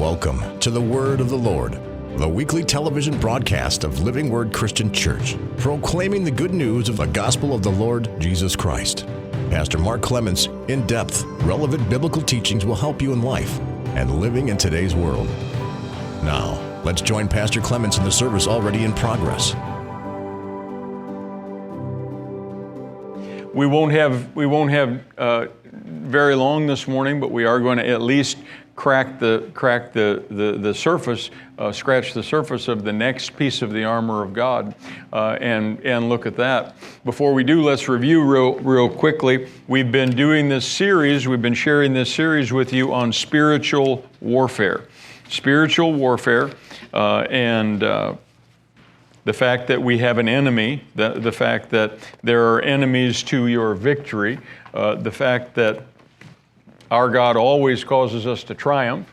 Welcome to the Word of the Lord, the weekly television broadcast of Living Word Christian Church, proclaiming the good news of the gospel of the Lord Jesus Christ. Pastor Mark Clements' in-depth, relevant biblical teachings will help you in life and living in today's world. Now, let's join Pastor Clements in the service already in progress. We won't have very long this morning, but we are going to at least crack the surface, scratch the surface of the next piece of the armor of God, and look at that. Before we do, let's review real quickly. We've been doing this series. We've been sharing this series with you on spiritual warfare, and the fact that we have an enemy, the fact that there are enemies to your victory, the fact that our God always causes us to triumph,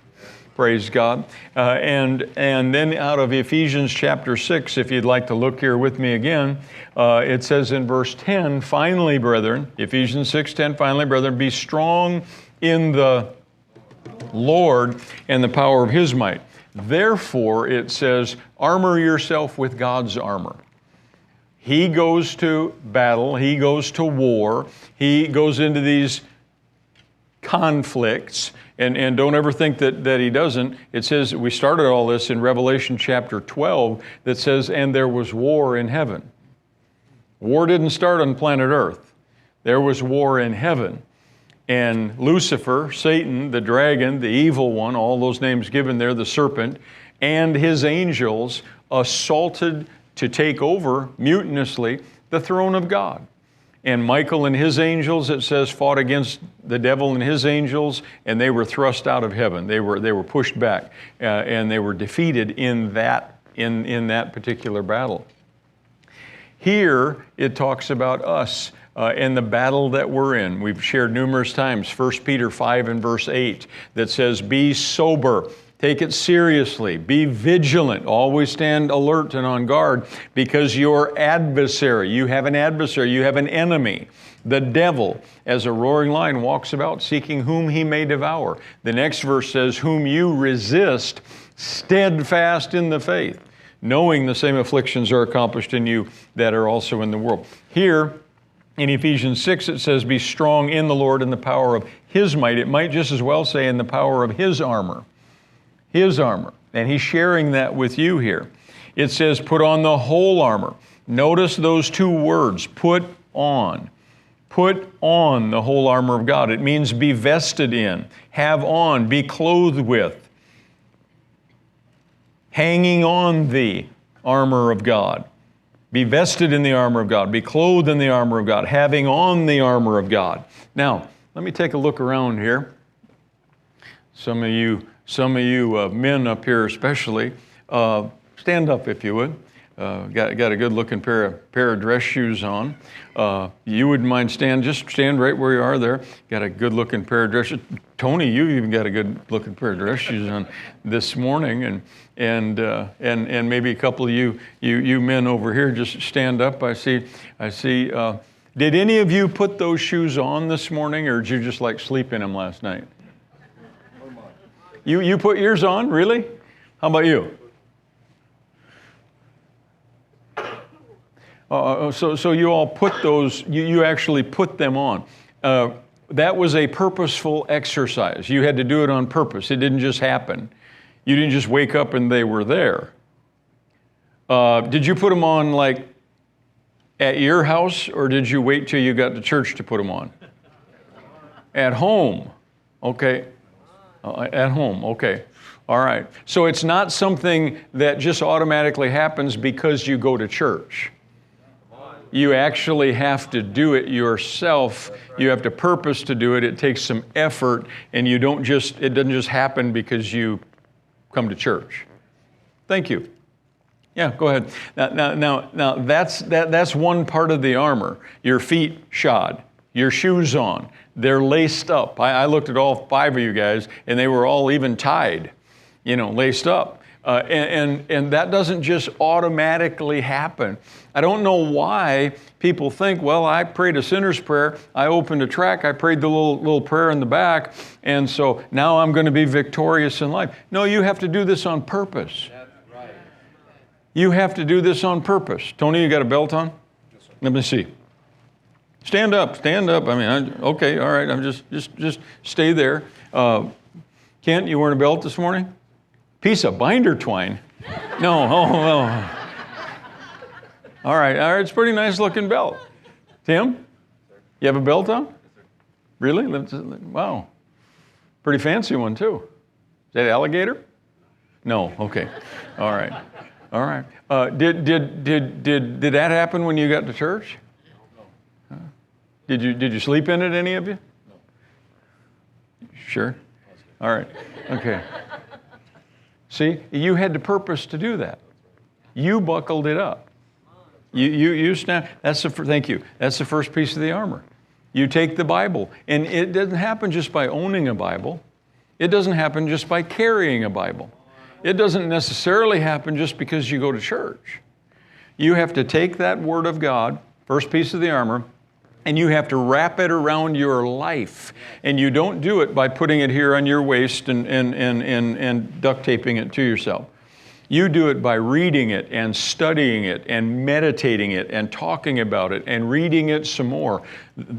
praise God. And then out of Ephesians chapter 6, if you'd like to look here with me again, it says in verse 10, finally, brethren, Ephesians 6:10, finally, brethren, be strong in the Lord and the power of His might. Therefore, it says, armor yourself with God's armor. He goes to battle, He goes to war, He goes into these conflicts, and don't ever think that He doesn't. It says, we started all this in Revelation chapter 12, that says, and there was war in heaven. War didn't start on planet Earth. There was war in heaven. And Lucifer, Satan, the dragon, the evil one, all those names given there, the serpent, and his angels assaulted to take over mutinously the throne of God. And Michael and his angels, it says, fought against the devil and his angels, and they were thrust out of heaven. They were pushed back, and they were defeated in that particular battle. Here it talks about us and the battle that we're in. We've shared numerous times, 1 Peter 5 and verse 8, that says, be sober. Take it seriously. Be vigilant. Always stand alert and on guard, because your adversary, you have an enemy, the devil, as a roaring lion walks about seeking whom he may devour. The next verse says, whom you resist steadfast in the faith, knowing the same afflictions are accomplished in you that are also in the world. Here in Ephesians 6, it says, be strong in the Lord and the power of His might. It might just as well say in the power of His armor. His armor. And He's sharing that with you here. It says, put on the whole armor. Notice those two words, put on. Put on the whole armor of God. It means be vested in, have on, be clothed with. Hanging on the armor of God. Be vested in the armor of God. Be clothed in the armor of God. Having on the armor of God. Now, let me take a look around here. Some of you men up here especially, stand up if you would. Got a good looking pair of dress shoes on. You wouldn't mind just stand right where you are there. Got a good looking pair of dress shoes. Tony, you even got a good looking pair of dress shoes on this morning, and maybe a couple of you men over here just stand up. I see. Did any of you put those shoes on this morning, or did you just like sleep in them last night? You put yours on, really? How about you? So you all put those, you actually put them on. That was a purposeful exercise. You had to do it on purpose. It didn't just happen. You didn't just wake up and they were there. Did you put them on like at your house, or did you wait till you got to church to put them on? At home. Okay. At home, okay. All right. So it's not something that just automatically happens because you go to church. You actually have to do it yourself. You have to purpose to do it. It takes some effort, and it doesn't just happen because you come to church. Thank you. Yeah, go ahead. Now that's one part of the armor. Your feet shod, your shoes on. They're laced up. I looked at all 5 of you guys, and they were all even tied, laced up. And that doesn't just automatically happen. I don't know why people think, well, I prayed a sinner's prayer, I opened a track, I prayed the little prayer in the back, and so now I'm going to be victorious in life. No, you have to do this on purpose. That's right. You have to do this on purpose. Tony, you got a belt on? Yes, sir. Let me see. Stand up. I mean, okay, all right, I'm just stay there. Kent, you wearing a belt this morning? Piece of binder twine. No, oh, well. All right, it's a pretty nice looking belt. Tim, you have a belt on? Really? Wow. Pretty fancy one too. Is that alligator? No, okay. All right. Did that happen when you got to church? No. Did you sleep in it, any of you? No. Sure? All right, okay. See, you had the purpose to do that. You buckled it up. You snap. Thank you. That's the first piece of the armor. You take the Bible, and it doesn't happen just by owning a Bible. It doesn't happen just by carrying a Bible. It doesn't necessarily happen just because you go to church. You have to take that Word of God, first piece of the armor, and you have to wrap it around your life. And you don't do it by putting it here on your waist and duct taping it to yourself. You do it by reading it and studying it and meditating it and talking about it and reading it some more.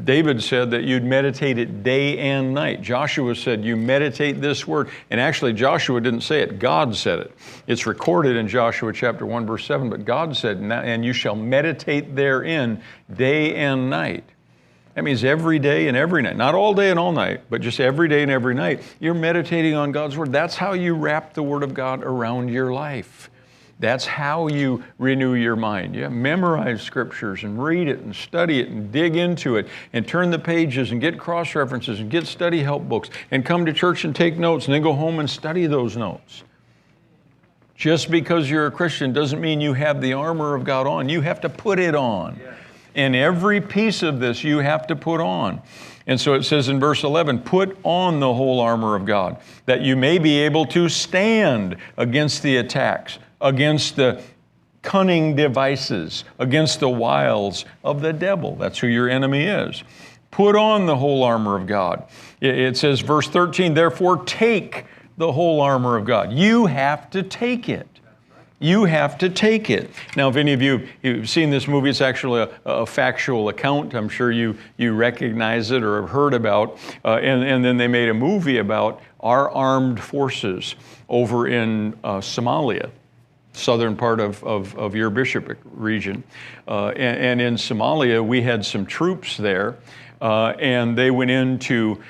David said that you'd meditate it day and night. Joshua said you meditate this word. And actually Joshua didn't say it, God said it. It's recorded in Joshua chapter 1 verse 7, but God said, and you shall meditate therein day and night. That means every day and every night. Not all day and all night, but just every day and every night. You're meditating on God's Word. That's how you wrap the Word of God around your life. That's how you renew your mind. You memorize scriptures and read it and study it and dig into it and turn the pages and get cross-references and get study help books and come to church and take notes and then go home and study those notes. Just because you're a Christian doesn't mean you have the armor of God on. You have to put it on. And every piece of this you have to put on. And so it says in verse 11, put on the whole armor of God, that you may be able to stand against the attacks, against the cunning devices, against the wiles of the devil. That's who your enemy is. Put on the whole armor of God. It says, verse 13, therefore take the whole armor of God. You have to take it. You have to take it. Now, if any of you've seen this movie, it's actually a factual account. I'm sure you recognize it or have heard about. And then they made a movie about our armed forces over in Somalia, southern part of your bishopric region. And in Somalia, we had some troops there, and they went in to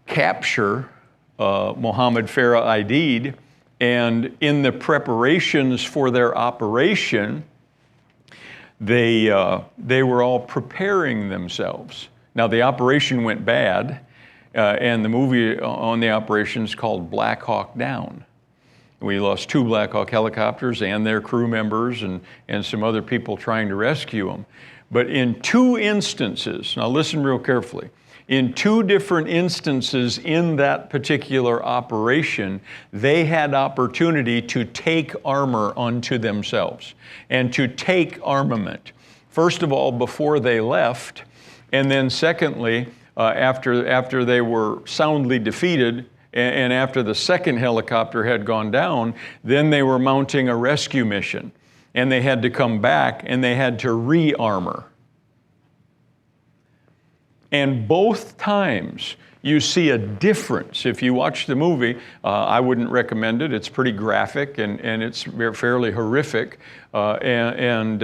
capture Mohammed Farah Aidid. And in the preparations for their operation, they were all preparing themselves. Now, the operation went bad, and the movie on the operation is called Black Hawk Down. We lost 2 Black Hawk helicopters and their crew members and some other people trying to rescue them. But in 2 instances, now listen real carefully, in 2 different instances in that particular operation, they had opportunity to take armor unto themselves and to take armament. First of all, before they left, and then secondly, after they were soundly defeated, and after the second helicopter had gone down, then they were mounting a rescue mission. And they had to come back and they had to re-armor. And both times you see a difference. If you watch the movie, I wouldn't recommend it. It's pretty graphic and it's fairly horrific. And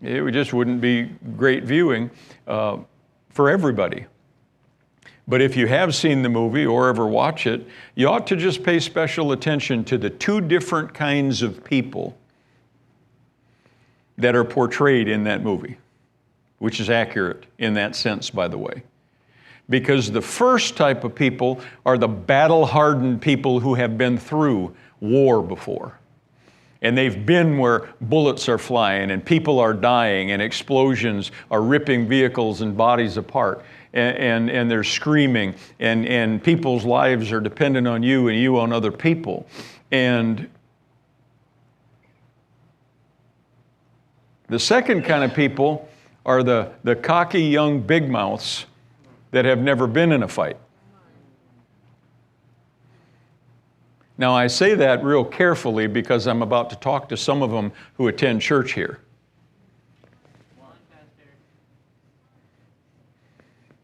it just wouldn't be great viewing for everybody. But if you have seen the movie or ever watch it, you ought to just pay special attention to the 2 different kinds of people that are portrayed in that movie, which is accurate in that sense, by the way. Because the first type of people are the battle-hardened people who have been through war before. And they've been where bullets are flying and people are dying and explosions are ripping vehicles and bodies apart. And they're screaming and people's lives are dependent on you and you on other people. And The second kind of people are the cocky young big mouths that have never been in a fight. Now, I say that real carefully because I'm about to talk to some of them who attend church here.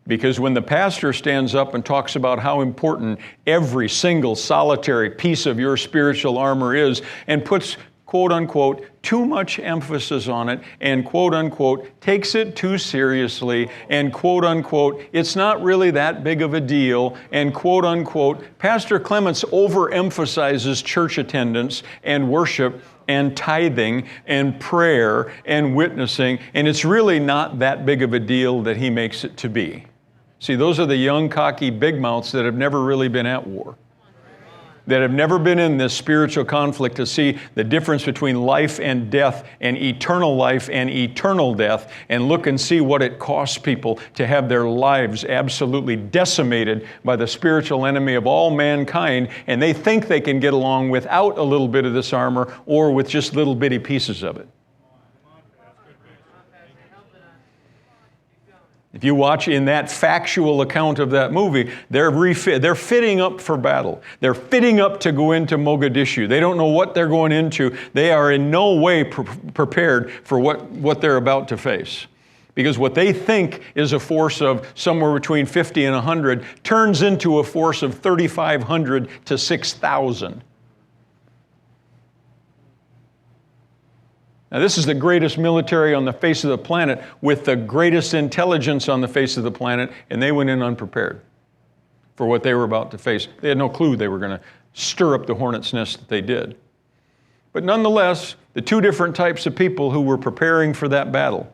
Because when the pastor stands up and talks about how important every single solitary piece of your spiritual armor is and puts, quote unquote, too much emphasis on it and, quote unquote, takes it too seriously and, quote unquote, it's not really that big of a deal and, quote unquote, Pastor Clements overemphasizes church attendance and worship and tithing and prayer and witnessing, and it's really not that big of a deal that he makes it to be. See, those are the young, cocky big mouths that have never really been at war, that have never been in this spiritual conflict to see the difference between life and death and eternal life and eternal death, and look and see what it costs people to have their lives absolutely decimated by the spiritual enemy of all mankind, and they think they can get along without a little bit of this armor or with just little bitty pieces of it. If you watch in that factual account of that movie, they're fitting up for battle. They're fitting up to go into Mogadishu. They don't know what they're going into. They are in no way prepared for what they're about to face. Because what they think is a force of somewhere between 50 and 100 turns into a force of 3,500 to 6,000. Now, this is the greatest military on the face of the planet with the greatest intelligence on the face of the planet, and they went in unprepared for what they were about to face. They had no clue they were going to stir up the hornet's nest that they did. But nonetheless, the two different types of people who were preparing for that battle.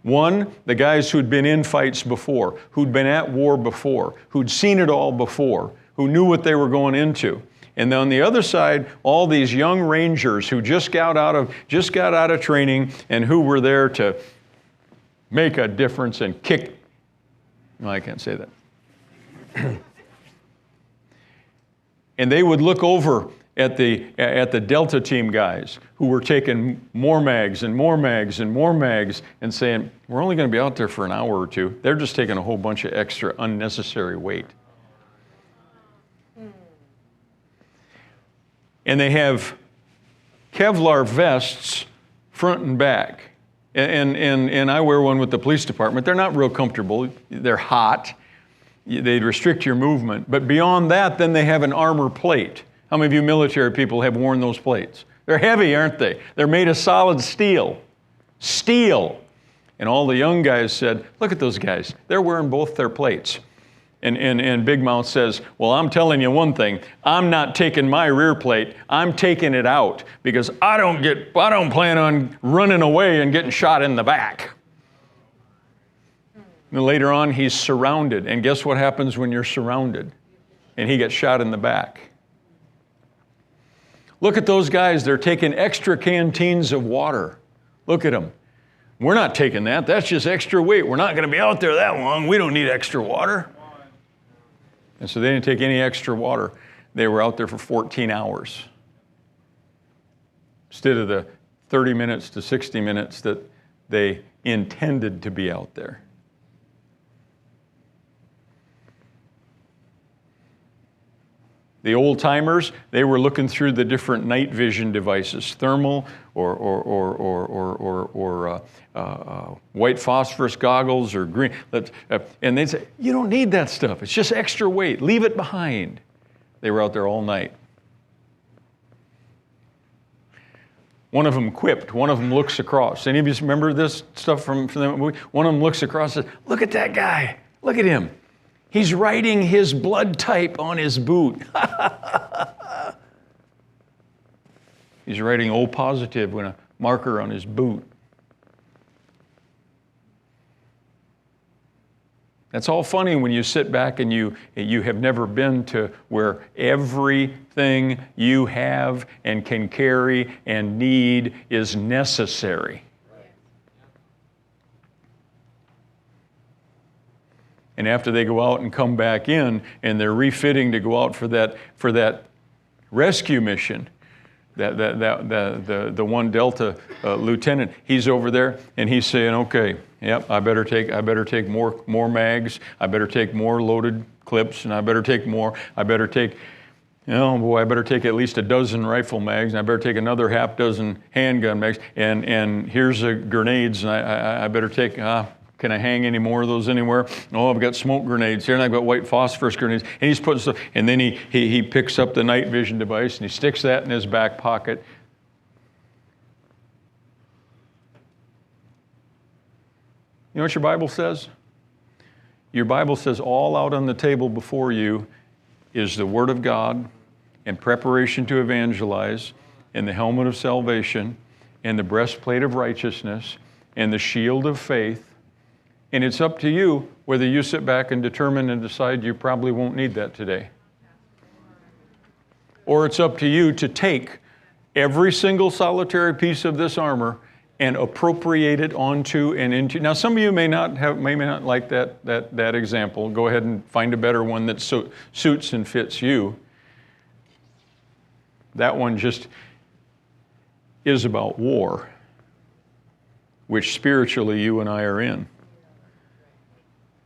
One, the guys who'd been in fights before, who'd been at war before, who'd seen it all before, who knew what they were going into. And then on the other side, all these young rangers who just got out of training and who were there to make a difference and kick. No, I can't say that. And they would look over at the Delta team guys who were taking more mags and more mags and more mags and saying, we're only going to be out there for an hour or two. They're just taking a whole bunch of extra unnecessary weight. And they have Kevlar vests front and back. And I wear one with the police department. They're not real comfortable. They're hot. They restrict your movement. But beyond that, then they have an armor plate. How many of you military people have worn those plates? They're heavy, aren't they? They're made of solid steel. Steel. And all the young guys said, look at those guys. They're wearing both their plates. And Big Mouth says, well, I'm telling you one thing. I'm not taking my rear plate. I'm taking it out because I don't plan on running away and getting shot in the back. And later on, he's surrounded. And guess what happens when you're surrounded? And he gets shot in the back. Look at those guys. They're taking extra canteens of water. Look at them. We're not taking that. That's just extra weight. We're not going to be out there that long. We don't need extra water. And so they didn't take any extra water. They were out there for 14 hours instead of the 30 minutes to 60 minutes that they intended to be out there. The old timers, they were looking through the different night vision devices, thermal or white phosphorus goggles or green. And they'd say, you don't need that stuff. It's just extra weight. Leave it behind. They were out there all night. One of them quipped. One of them looks across. Any of you remember this stuff from that movie? One of them looks across and says, look at that guy. Look at him. He's writing his blood type on his boot. He's writing O positive with a marker on his boot. That's all funny when you sit back and you have never been to where everything you have and can carry and need is necessary. And after they go out and come back in and they're refitting to go out for that rescue mission, the one Delta lieutenant, he's over there and he's saying, okay, yep, I better take more mags, I better take more loaded clips, and I better take at least a dozen rifle mags, and I better take another half dozen handgun mags, and here's grenades, and I better take, can I hang any more of those anywhere? Oh, I've got smoke grenades here, and I've got white phosphorus grenades, and he's putting stuff, and then he picks up the night vision device, and he sticks that in his back pocket. You know what your Bible says? Your Bible says all out on the table before you is the Word of God, and preparation to evangelize, and the helmet of salvation, and the breastplate of righteousness, and the shield of faith. And it's up to you whether you sit back and determine and decide you probably won't need that today. Or it's up to you to take every single solitary piece of this armor and appropriate it onto and into. Now, some of you may not like that example. Go ahead and find a better one that suits and fits you. That one just is about war, which spiritually you and I are in.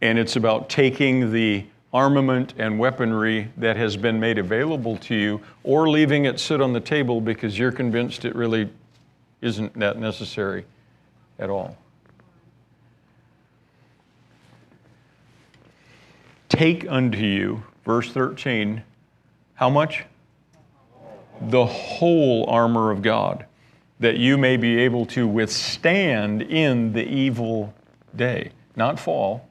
And it's about taking the armament and weaponry that has been made available to you, or leaving it sit on the table because you're convinced it really isn't that necessary at all. Take unto you, verse 13, how much? The whole armor of God, that you may be able to withstand in the evil day, not fall.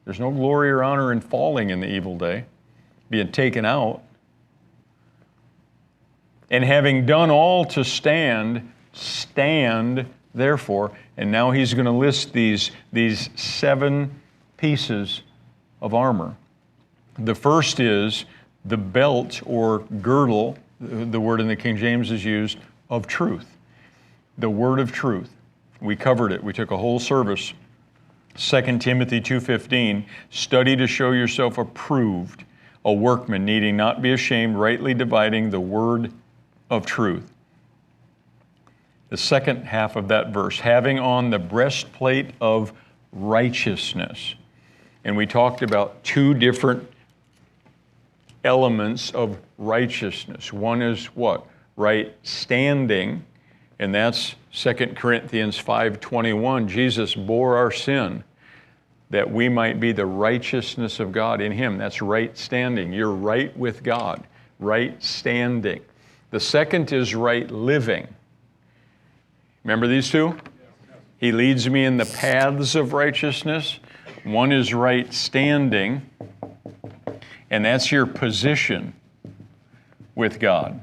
There's no glory or honor in falling in the evil day, being taken out. And having done all to stand, stand therefore. And now he's going to list these 7 pieces of armor. The first is the belt or girdle, the word in the King James is used, of truth. The word of truth. We covered it. We took a whole service. 2 Timothy 2:15, study to show yourself approved, a workman needing not be ashamed, rightly dividing the word of truth. The second half of that verse, having on the breastplate of righteousness. And we talked about 2 different elements of righteousness. One is what? Right standing, and that's 2 Corinthians 5:21. Jesus bore our sin that we might be the righteousness of God in Him. That's right standing. You're right with God. Right standing. The second is right living. Remember these 2? He leads me in the paths of righteousness. One is right standing, and that's your position with God.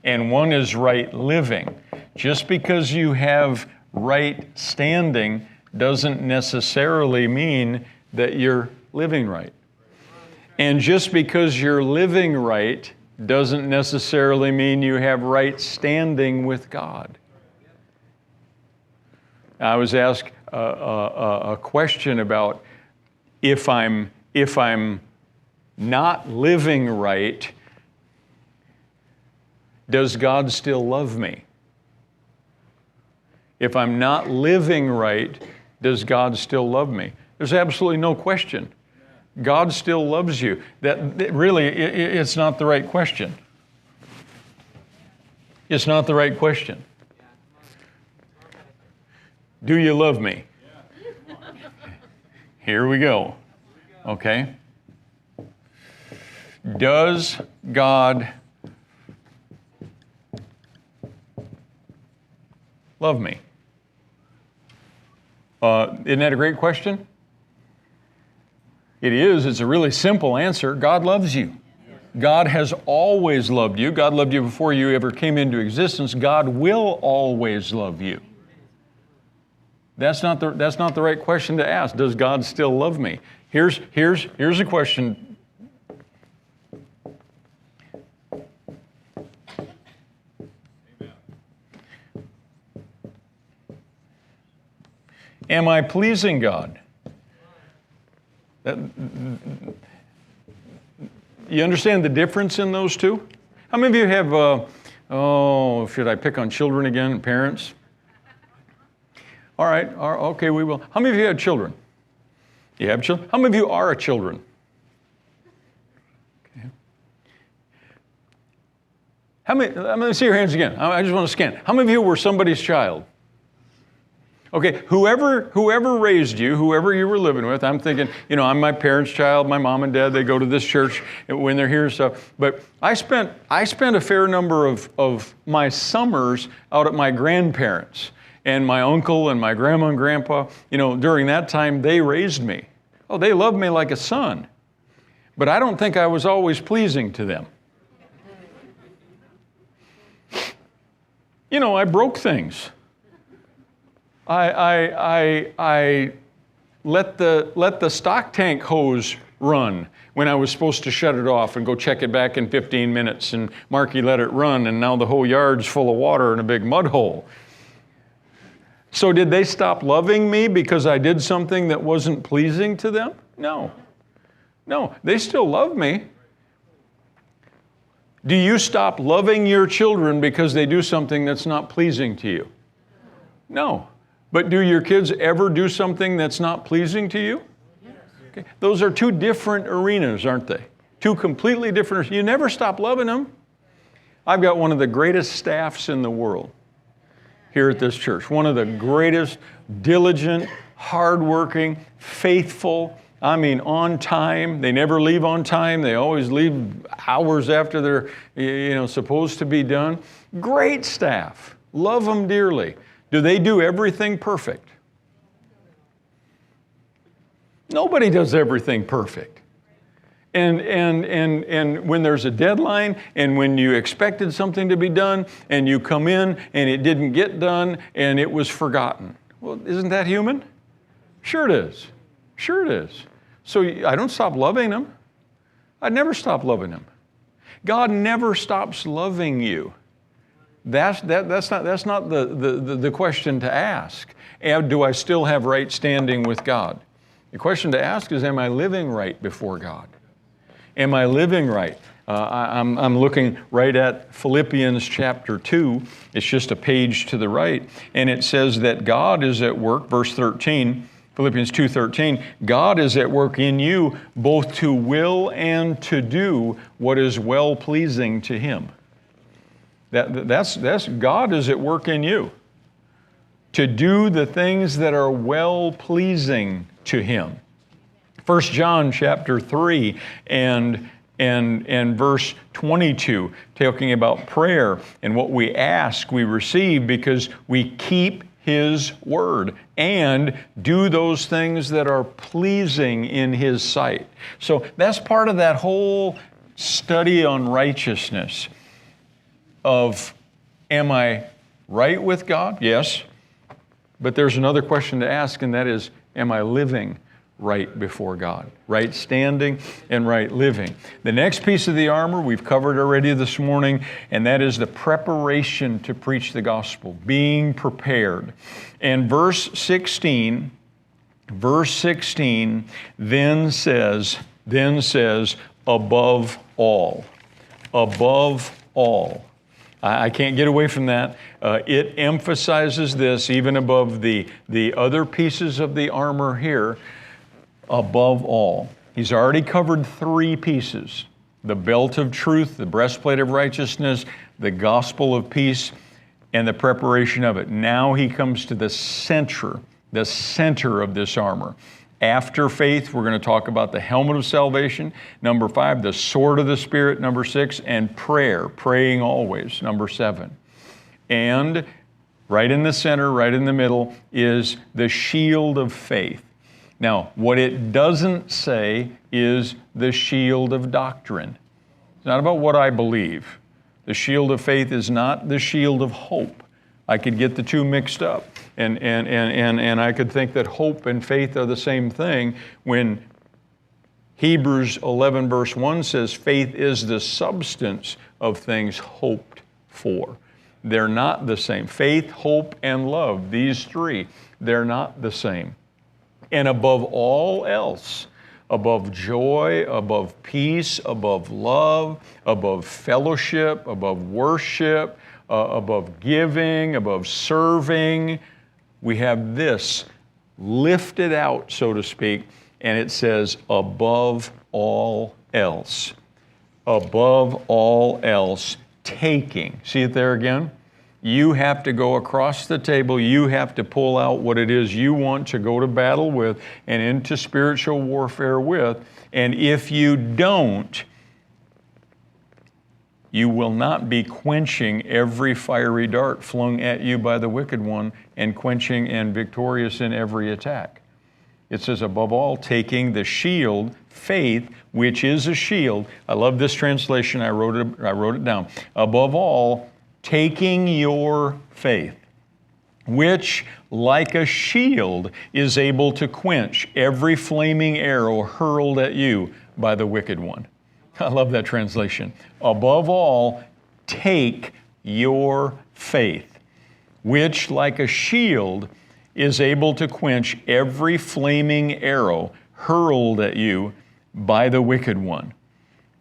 And one is right living. Just because you have right standing doesn't necessarily mean that you're living right. And just because you're living right doesn't necessarily mean you have right standing with God. I was asked a question about if I'm not living right, does God still love me? If I'm not living right, does God still love me? There's absolutely no question. God still loves you. That really, it's not the right question. It's not the right question. Do you love me? Here we go. Okay. Does God love me? Isn't that a great question? It is. It's a really simple answer. God loves you. God has always loved you. God loved you before you ever came into existence. God will always love you. That's not the right question to ask. Does God still love me? Here's a question. Am I pleasing God? You understand the difference in those 2? How many of you have, should I pick on children again, parents? All right, okay, we will. How many of you have children? You have children? How many of you are children? Okay. Let me see your hands again. I just want to scan. How many of you were somebody's child? Okay, whoever raised you, whoever you were living with, I'm thinking, I'm my parents' child, my mom and dad, they go to this church when they're here and stuff. But I spent a fair number of my summers out at my grandparents' and my uncle and my grandma and grandpa. During that time, they raised me. Oh, they loved me like a son. But I don't think I was always pleasing to them. I broke things. I let the stock tank hose run when I was supposed to shut it off and go check it back in 15 minutes, and Marky let it run, and now the whole yard's full of water in a big mud hole. So did they stop loving me because I did something that wasn't pleasing to them? No, they still love me. Do you stop loving your children because they do something that's not pleasing to you? No. But do your kids ever do something that's not pleasing to you? Okay. Those are two different arenas, aren't they? Two completely different. You never stop loving them. I've got one of the greatest staffs in the world here at this church. One of the greatest, diligent, hardworking, faithful, on time. They never leave on time. They always leave hours after they're supposed to be done. Great staff. Love them dearly. Do they do everything perfect? Nobody does everything perfect. And when there's a deadline, and when you expected something to be done, and you come in and it didn't get done, and it was forgotten. Well, isn't that human? Sure it is. Sure it is. So I don't stop loving them. I never stop loving them. God never stops loving you. That's not the question to ask. Do I still have right standing with God? The question to ask is, am I living right before God? Am I living right? I'm looking right at Philippians chapter 2. It's just a page to the right. And it says that God is at work, verse 13, Philippians 2:13, God is at work in you both to will and to do what is well-pleasing to Him. That's God is at work in you to do the things that are well-pleasing to Him. 1 John chapter 3 and verse 22, talking about prayer and what we ask, we receive because we keep His word and do those things that are pleasing in His sight. So that's part of that whole study on righteousness of, am I right with God? Yes. But there's another question to ask, and that is, am I living right before God? Right standing and right living. The next piece of the armor we've covered already this morning, and that is the preparation to preach the gospel, being prepared. And verse 16 then says, above all. Above all. I can't get away from that. It emphasizes this even above the other pieces of the armor here. Above all. He's already covered three pieces: the belt of truth, the breastplate of righteousness, the gospel of peace, and the preparation of it. Now he comes to the center of this armor. After faith, we're going to talk about the helmet of salvation. Number 5, the sword of the Spirit. Number 6, and prayer, praying always. Number 7. And right in the center, right in the middle, is the shield of faith. Now, what it doesn't say is the shield of doctrine. It's not about what I believe. The shield of faith is not the shield of hope. I could get the two mixed up, and I could think that hope and faith are the same thing when Hebrews 11 verse 1 says faith is the substance of things hoped for. They're not the same. Faith, hope, and love, these three, they're not the same. And above all else, above joy, above peace, above love, above fellowship, above worship, above giving, above serving. We have this lifted out, so to speak, and it says, above all else. Above all else, taking. See it there again? You have to go across the table. You have to pull out what it is you want to go to battle with and into spiritual warfare with. And if you don't, you will not be quenching every fiery dart flung at you by the wicked one and quenching and victorious in every attack. It says, above all, taking the shield, faith, which is a shield. I love this translation. I wrote it down. Above all, taking your faith, which, like a shield, is able to quench every flaming arrow hurled at you by the wicked one. I love that translation. Above all, take your faith, which, like a shield, is able to quench every flaming arrow hurled at you by the wicked one.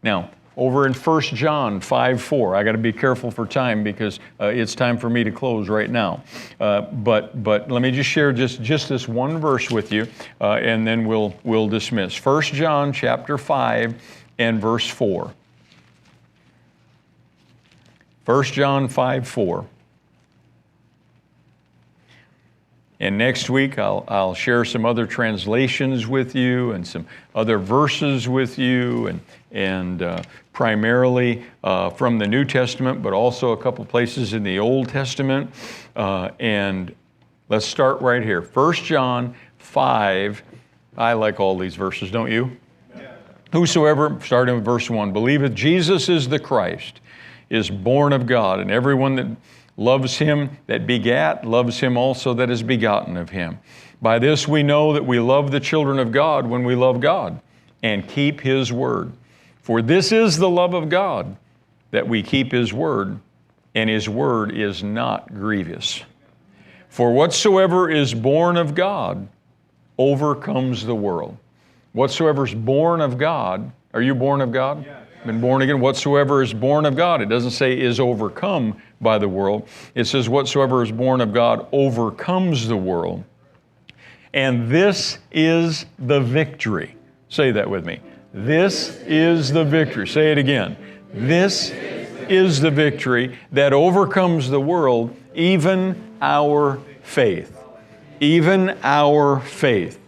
Now, over in 1 John 5:4, I got to be careful for time because it's time for me to close right now. But let me just share just this one verse with you, and then we'll dismiss. 1 John chapter 5 and verse 4. 1 John 5:4. And next week, I'll share some other translations with you and some other verses with you, and primarily from the New Testament, but also a couple places in the Old Testament. And let's start right here. 1 John 5. I like all these verses, don't you? Yeah. Whosoever, starting with verse 1, believeth Jesus is the Christ, is born of God, and everyone that loves him that begat, loves him also that is begotten of him. By this we know that we love the children of God when we love God and keep his word. For this is the love of God, that we keep his word, and his word is not grievous. For whatsoever is born of God overcomes the world. Whatsoever is born of God, are you born of God? Yeah. Been born again? Whatsoever is born of God. It doesn't say is overcome by the world. It says whatsoever is born of God overcomes the world. And this is the victory. Say that with me. This is the victory. Say it again. This is the victory that overcomes the world, even our faith. Even our faith.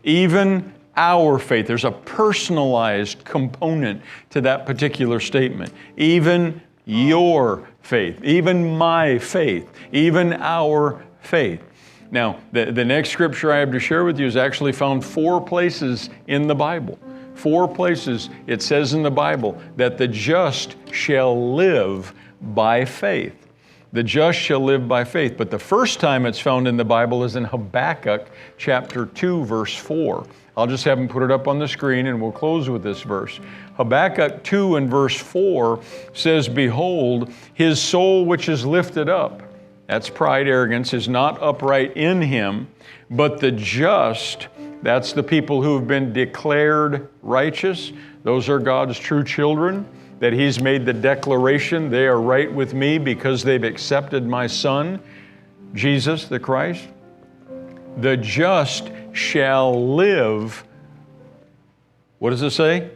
Even our faith. There's a personalized component to that particular statement. Even your faith, even my faith, even our faith. Now, the next scripture I have to share with you is actually found 4 places in the Bible. 4 places it says in the Bible that the just shall live by faith. The just shall live by faith. But the first time it's found in the Bible is in Habakkuk chapter 2, verse 4. I'll just have them put it up on the screen and we'll close with this verse. Habakkuk 2 and verse 4 says, behold, his soul which is lifted up, that's pride, arrogance, is not upright in him, but the just, that's the people who have been declared righteous. Those are God's true children, that he's made the declaration they are right with me because they've accepted my Son, Jesus the Christ. The just shall live, what does it say?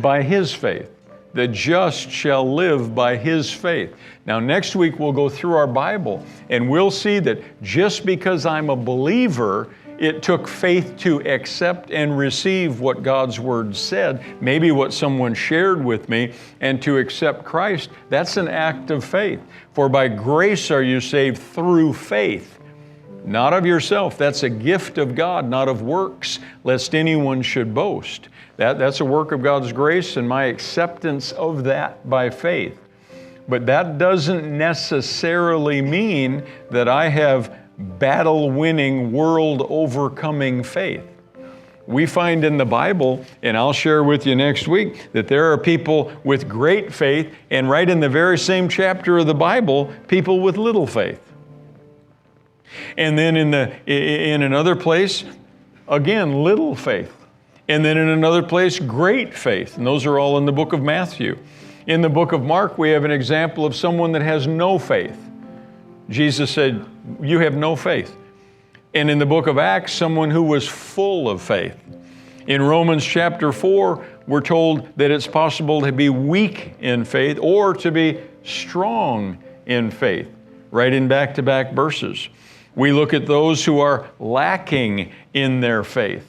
By his faith. The just shall live by his faith. Now next week we'll go through our Bible and we'll see that just because I'm a believer, it took faith to accept and receive what God's Word said, maybe what someone shared with me, and to accept Christ. That's an act of faith. For by grace are you saved through faith, not of yourself. That's a gift of God, not of works, lest anyone should boast. That's a work of God's grace and my acceptance of that by faith. But that doesn't necessarily mean that I have battle-winning, world-overcoming faith. We find in the Bible, and I'll share with you next week, that there are people with great faith, and right in the very same chapter of the Bible, people with little faith. And then in another place, again, little faith. And then in another place, great faith. And those are all in the book of Matthew. In the book of Mark, we have an example of someone that has no faith. Jesus said, you have no faith. And in the book of Acts, someone who was full of faith. In Romans chapter 4, we're told that it's possible to be weak in faith or to be strong in faith, right in back-to-back verses. We look at those who are lacking in their faith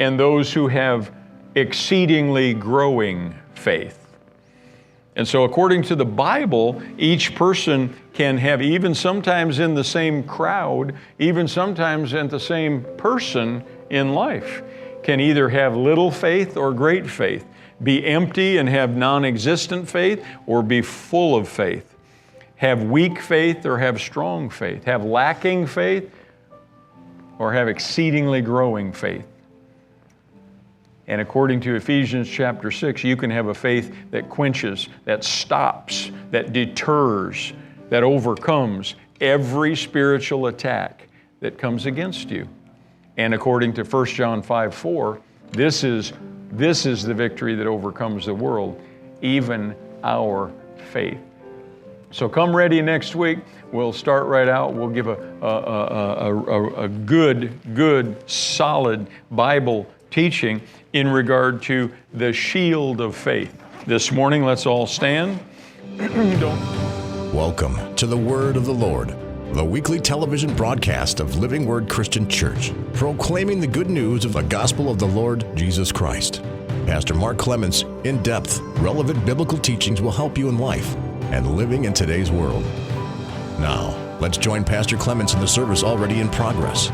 and those who have exceedingly growing faith. And so according to the Bible, each person can have, even sometimes in the same crowd, even sometimes in the same person in life, can either have little faith or great faith, be empty and have non-existent faith, or be full of faith, have weak faith or have strong faith, have lacking faith or have exceedingly growing faith. And according to Ephesians chapter 6, you can have a faith that quenches, that stops, that deters, that overcomes every spiritual attack that comes against you. And according to 1 John 5:4, this is the victory that overcomes the world, even our faith. So come ready next week. We'll start right out. We'll give a good, solid Bible teaching in regard to the shield of faith. This morning, let's all stand. Welcome to the Word of the Lord, the weekly television broadcast of Living Word Christian Church, proclaiming the good news of the gospel of the Lord Jesus Christ. Pastor Mark Clements' in-depth, relevant biblical teachings will help you in life and living in today's world. Now, let's join Pastor Clements in the service already in progress.